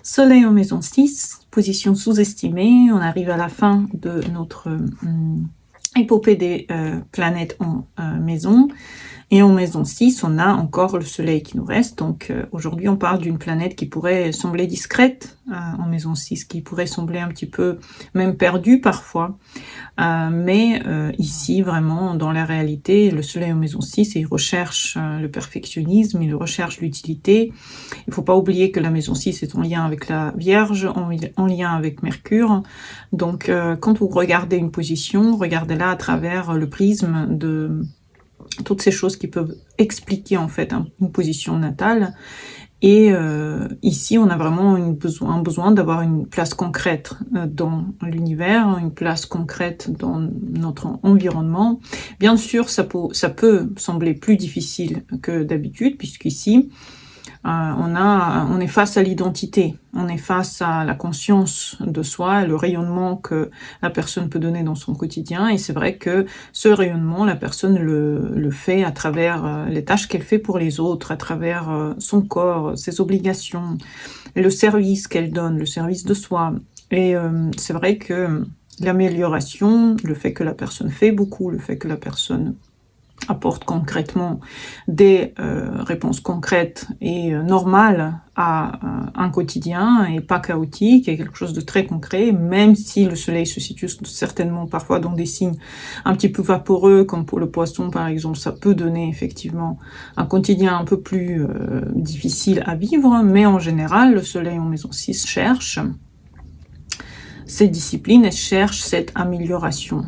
Soleil en maison 6, position sous-estimée. On arrive à la fin de notre épopée des planètes en maison. Et en maison 6, on a encore le soleil qui nous reste. Donc aujourd'hui, on parle d'une planète qui pourrait sembler discrète en maison 6, qui pourrait sembler un petit peu même perdue parfois. Mais ici, vraiment, dans la réalité, le soleil en maison 6, il recherche le perfectionnisme, il recherche l'utilité. Il ne faut pas oublier que la maison 6 est en lien avec la Vierge, en lien avec Mercure. Donc quand vous regardez une position, regardez-la à travers le prisme de toutes ces choses qui peuvent expliquer en fait une position natale. Et ici, on a vraiment un besoin d'avoir une place concrète dans l'univers, une place concrète dans notre environnement. Bien sûr, ça peut sembler plus difficile que d'habitude, puisqu'ici, on est face à l'identité, on est face à la conscience de soi, le rayonnement que la personne peut donner dans son quotidien. Et c'est vrai que ce rayonnement, la personne le fait à travers les tâches qu'elle fait pour les autres, à travers son corps, ses obligations, le service qu'elle donne, le service de soi. Et c'est vrai que l'amélioration, le fait que la personne fait beaucoup, le fait que la personne apporte concrètement des réponses concrètes et normales à un quotidien et pas chaotique, et quelque chose de très concret, même si le soleil se situe certainement parfois dans des signes un petit peu vaporeux, comme pour le poisson par exemple, ça peut donner effectivement un quotidien un peu plus difficile à vivre, mais en général, le soleil en maison 6 cherche ces disciplines et cherche cette amélioration.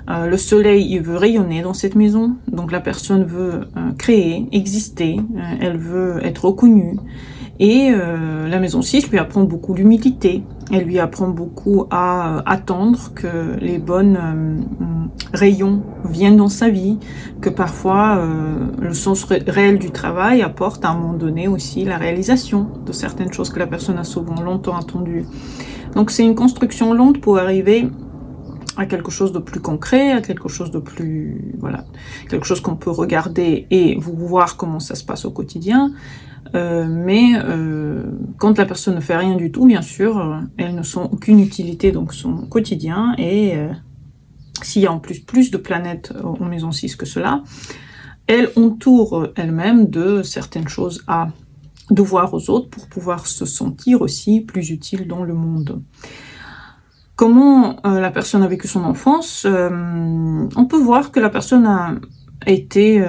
Le soleil, il veut rayonner dans cette maison, donc la personne veut créer, exister, elle veut être reconnue. Et la maison 6 lui apprend beaucoup l'humilité, elle lui apprend beaucoup à attendre que les bonnes rayons viennent dans sa vie, que parfois le sens réel du travail apporte à un moment donné aussi la réalisation de certaines choses que la personne a souvent longtemps attendues. Donc c'est une construction lente pour arriver à quelque chose de plus concret, à quelque chose de plus, voilà, quelque chose qu'on peut regarder et voir comment ça se passe au quotidien. Mais quand la personne ne fait rien du tout, bien sûr, elle ne sent aucune utilité dans son quotidien. Et s'il y a en plus de planètes en maison 6 que cela, elle entoure elle-même de certaines choses à devoir aux autres pour pouvoir se sentir aussi plus utile dans le monde. Comment la personne a vécu son enfance, on peut voir que la personne a été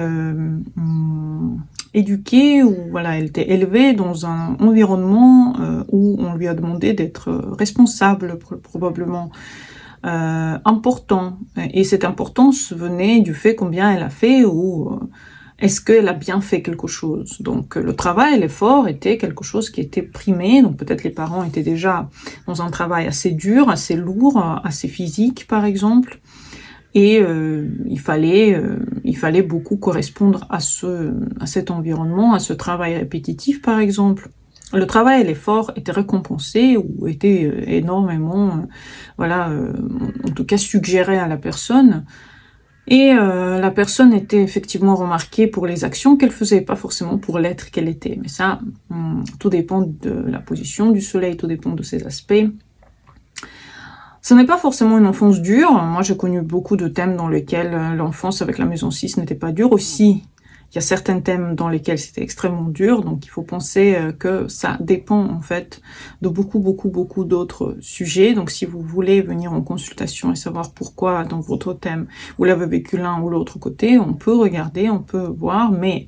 éduquée, ou voilà, elle était élevée dans un environnement où on lui a demandé d'être responsable, probablement important. Et cette importance venait du fait combien elle a fait, ou est-ce qu'elle a bien fait quelque chose. Donc le travail, l'effort était quelque chose qui était primé. Donc peut-être les parents étaient déjà dans un travail assez dur, assez lourd, assez physique par exemple. Et il fallait beaucoup correspondre à cet environnement, à ce travail répétitif par exemple. Le travail et l'effort étaient récompensés ou étaient énormément, en tout cas suggérés à la personne. Et la personne était effectivement remarquée pour les actions qu'elle faisait, pas forcément pour l'être qu'elle était. Mais ça, tout dépend de la position du soleil, tout dépend de ses aspects. Ce n'est pas forcément une enfance dure. Moi, j'ai connu beaucoup de thèmes dans lesquels l'enfance avec la maison 6 n'était pas dure aussi. Il y a certains thèmes dans lesquels c'était extrêmement dur, donc il faut penser que ça dépend en fait de beaucoup d'autres sujets. Donc si vous voulez venir en consultation et savoir pourquoi dans votre thème vous l'avez vécu l'un ou l'autre côté, on peut regarder, on peut voir, mais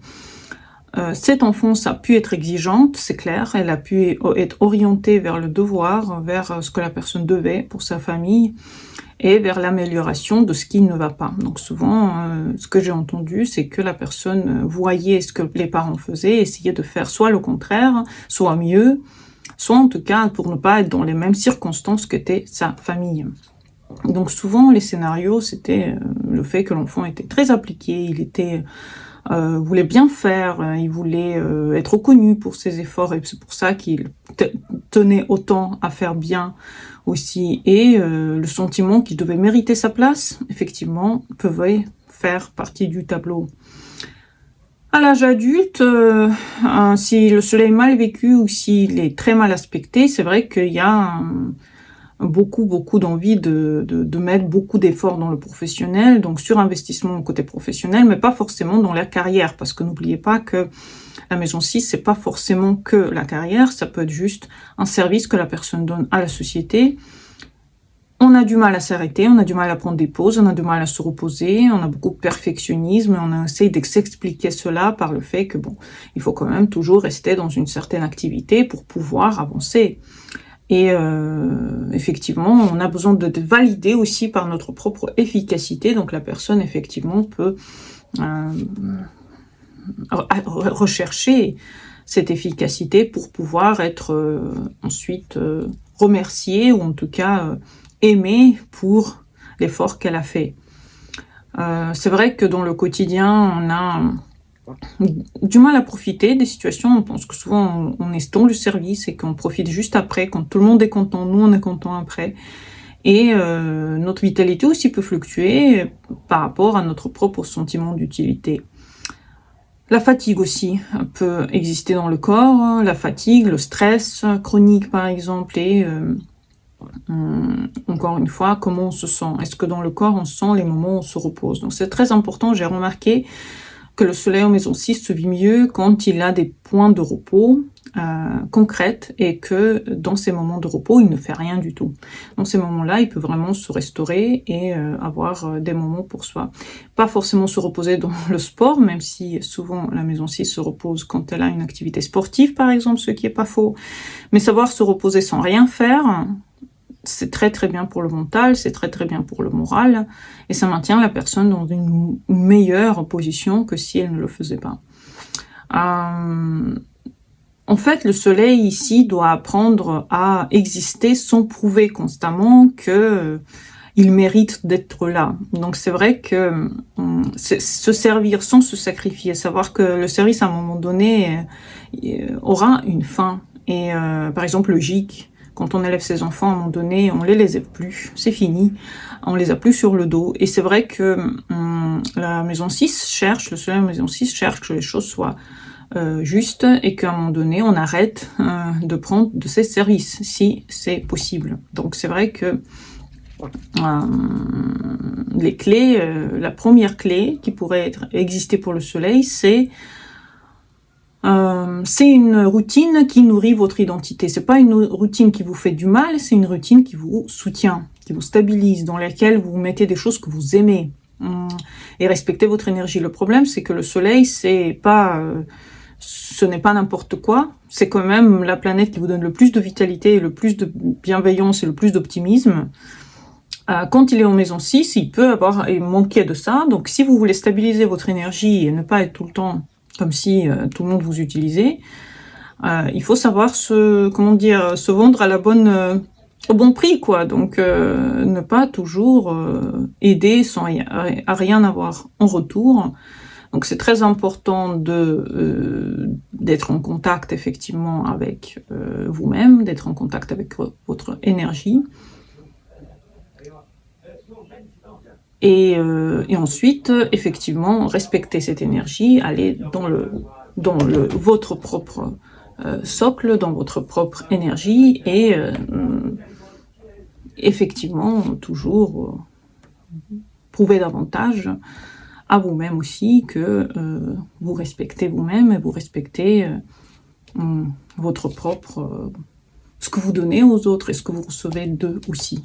cette enfance a pu être exigeante, c'est clair, elle a pu être orientée vers le devoir, vers ce que la personne devait pour sa famille, et vers l'amélioration de ce qui ne va pas. Donc souvent, ce que j'ai entendu, c'est que la personne voyait ce que les parents faisaient, essayait de faire soit le contraire, soit mieux, soit en tout cas pour ne pas être dans les mêmes circonstances qu'était sa famille. Donc souvent, les scénarios, c'était le fait que l'enfant était très appliqué, il voulait bien faire, il voulait être reconnu pour ses efforts, et c'est pour ça qu'il tenait autant à faire bien aussi, et le sentiment qu'il devait mériter sa place, effectivement, pouvait faire partie du tableau. À l'âge adulte, si le soleil est mal vécu ou s'il est très mal aspecté, c'est vrai qu'il y a beaucoup d'envie de mettre beaucoup d'efforts dans le professionnel, donc surinvestissement au côté professionnel, mais pas forcément dans la carrière, parce que n'oubliez pas que la maison 6, c'est pas forcément que la carrière, ça peut être juste un service que la personne donne à la société. On a du mal à s'arrêter, on a du mal à prendre des pauses, on a du mal à se reposer, on a beaucoup de perfectionnisme et on essaye de s'expliquer cela par le fait que bon, il faut quand même toujours rester dans une certaine activité pour pouvoir avancer. Et effectivement, on a besoin de valider aussi par notre propre efficacité. Donc la personne, effectivement, peut rechercher cette efficacité pour pouvoir être ensuite remerciée ou en tout cas aimée pour l'effort qu'elle a fait. C'est vrai que dans le quotidien, on a du mal à profiter des situations. On pense que souvent on est dans le service et qu'on profite juste après. Quand tout le monde est content, nous on est content après. Et notre vitalité aussi peut fluctuer par rapport à notre propre sentiment d'utilité. La fatigue aussi peut exister dans le corps, la fatigue, le stress chronique par exemple, et encore une fois, comment on se sent. Est-ce que dans le corps on sent les moments où on se repose? Donc c'est très important, j'ai remarqué que le soleil en maison 6 se vit mieux quand il a des points de repos concrètes et que dans ces moments de repos, il ne fait rien du tout. Dans ces moments-là, il peut vraiment se restaurer et avoir des moments pour soi. Pas forcément se reposer dans le sport, même si souvent la maison 6 se repose quand elle a une activité sportive, par exemple, ce qui est pas faux. Mais savoir se reposer sans rien faire, c'est très très bien pour le mental, c'est très très bien pour le moral, et ça maintient la personne dans une meilleure position que si elle ne le faisait pas. En fait, le soleil ici doit apprendre à exister sans prouver constamment que il mérite d'être là. Donc c'est vrai que se servir sans se sacrifier, savoir que le service à un moment donné aura une fin. Et par exemple le GIC, quand on élève ses enfants, à un moment donné, on les élève plus, c'est fini, on les a plus sur le dos. Et c'est vrai que la maison 6 cherche, le soleil de la maison 6 cherche que les choses soient justes et qu'à un moment donné, on arrête de prendre de ces services, si c'est possible. Donc c'est vrai que les clés, la première clé qui pourrait exister pour le soleil, c'est une routine qui nourrit votre identité. C'est pas une routine qui vous fait du mal, c'est une routine qui vous soutient, qui vous stabilise, dans laquelle vous mettez des choses que vous aimez et respectez votre énergie. Le problème, c'est que le soleil, ce n'est pas n'importe quoi. C'est quand même la planète qui vous donne le plus de vitalité, le plus de bienveillance et le plus d'optimisme. Quand il est en maison 6, il peut manquer de ça. Donc, si vous voulez stabiliser votre énergie et ne pas être tout le temps comme si tout le monde vous utilisait, il faut savoir se vendre à au bon prix, quoi. Donc, ne pas toujours aider à rien avoir en retour. Donc, c'est très important d'être en contact, effectivement, avec vous-même, d'être en contact avec votre énergie. Et ensuite, effectivement, respecter cette énergie, aller dans votre propre socle, dans votre propre énergie, et effectivement, toujours prouver davantage à vous-même aussi que vous respectez vous-même et vous respectez votre propre... ce que vous donnez aux autres et ce que vous recevez d'eux aussi.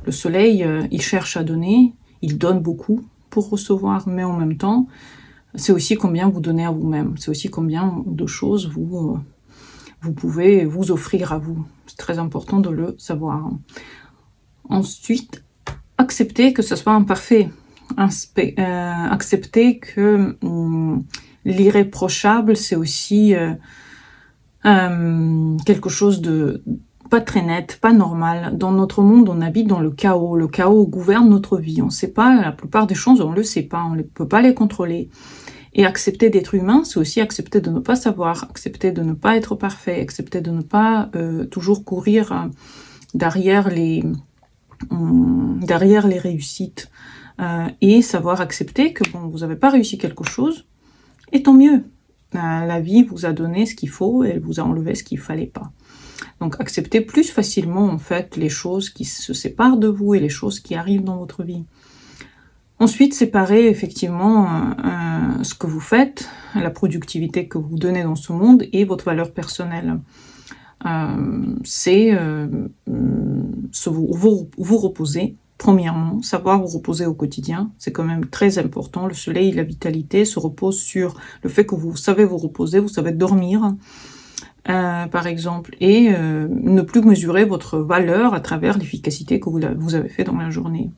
Le soleil, il cherche à donner, il donne beaucoup pour recevoir, mais en même temps, c'est aussi combien vous donnez à vous-même. C'est aussi combien de choses vous pouvez vous offrir à vous. C'est très important de le savoir. Ensuite, accepter que ce soit imparfait. Accepter que l'irréprochable, c'est aussi quelque chose de pas très net, pas normal. Dans notre monde, on habite dans le chaos. Le chaos gouverne notre vie. On ne sait pas, la plupart des choses, on ne le sait pas, on ne peut pas les contrôler. Et accepter d'être humain, c'est aussi accepter de ne pas savoir, accepter de ne pas être parfait, accepter de ne pas toujours courir derrière les réussites. Et savoir accepter que bon, vous n'avez pas réussi quelque chose, Et tant mieux. La vie vous a donné ce qu'il faut et elle vous a enlevé ce qu'il fallait pas. Donc acceptez plus facilement en fait les choses qui se séparent de vous et les choses qui arrivent dans votre vie. Ensuite, séparez effectivement ce que vous faites, la productivité que vous donnez dans ce monde et votre valeur personnelle. C'est vous reposer, premièrement, savoir vous reposer au quotidien, c'est quand même très important. Le soleil, la vitalité se repose sur le fait que vous savez vous reposer, vous savez dormir, par exemple, et ne plus mesurer votre valeur à travers l'efficacité que vous avez fait dans la journée.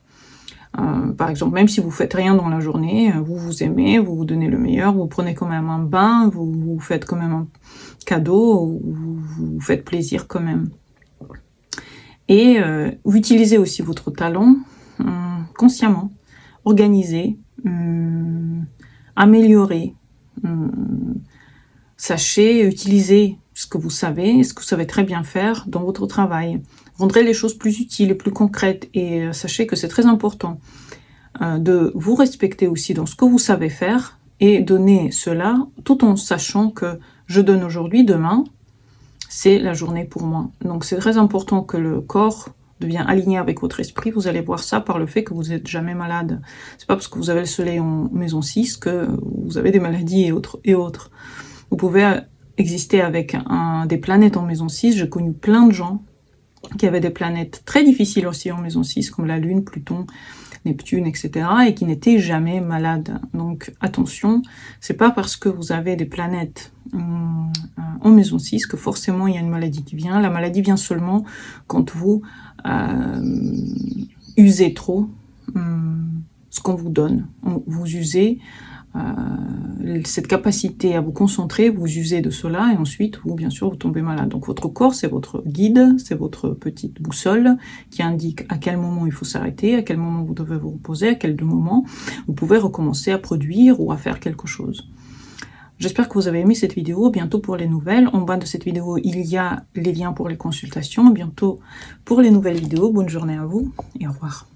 Par exemple, même si vous faites rien dans la journée, vous vous aimez, vous vous donnez le meilleur, vous prenez quand même un bain, vous faites quand même un cadeau, vous vous faites plaisir quand même. Et vous utilisez aussi votre talent consciemment, organisez, améliorez, sachez utiliser ce que vous savez très bien faire dans votre travail. Rendrez les choses plus utiles et plus concrètes et sachez que c'est très important de vous respecter aussi dans ce que vous savez faire et donner cela tout en sachant que je donne aujourd'hui, demain, c'est la journée pour moi. Donc c'est très important que le corps devienne aligné avec votre esprit. Vous allez voir ça par le fait que vous n'êtes jamais malade. C'est pas parce que vous avez le soleil en maison 6 que vous avez des maladies et autres. Vous pouvez exister avec des planètes en maison 6. J'ai connu plein de gens qui avaient des planètes très difficiles aussi en maison 6, comme la Lune, Pluton, Neptune, etc., et qui n'étaient jamais malades. Donc attention, c'est pas parce que vous avez des planètes en maison 6 que forcément il y a une maladie qui vient. La maladie vient seulement quand vous usez trop ce qu'on vous donne. Vous usez cette capacité à vous concentrer, vous usez de cela et ensuite, vous, bien sûr, vous tombez malade. Donc votre corps, c'est votre guide, c'est votre petite boussole qui indique à quel moment il faut s'arrêter, à quel moment vous devez vous reposer, à quel moment vous pouvez recommencer à produire ou à faire quelque chose. J'espère que vous avez aimé cette vidéo. Bientôt pour les nouvelles. En bas de cette vidéo, il y a les liens pour les consultations. Bientôt pour les nouvelles vidéos. Bonne journée à vous et au revoir.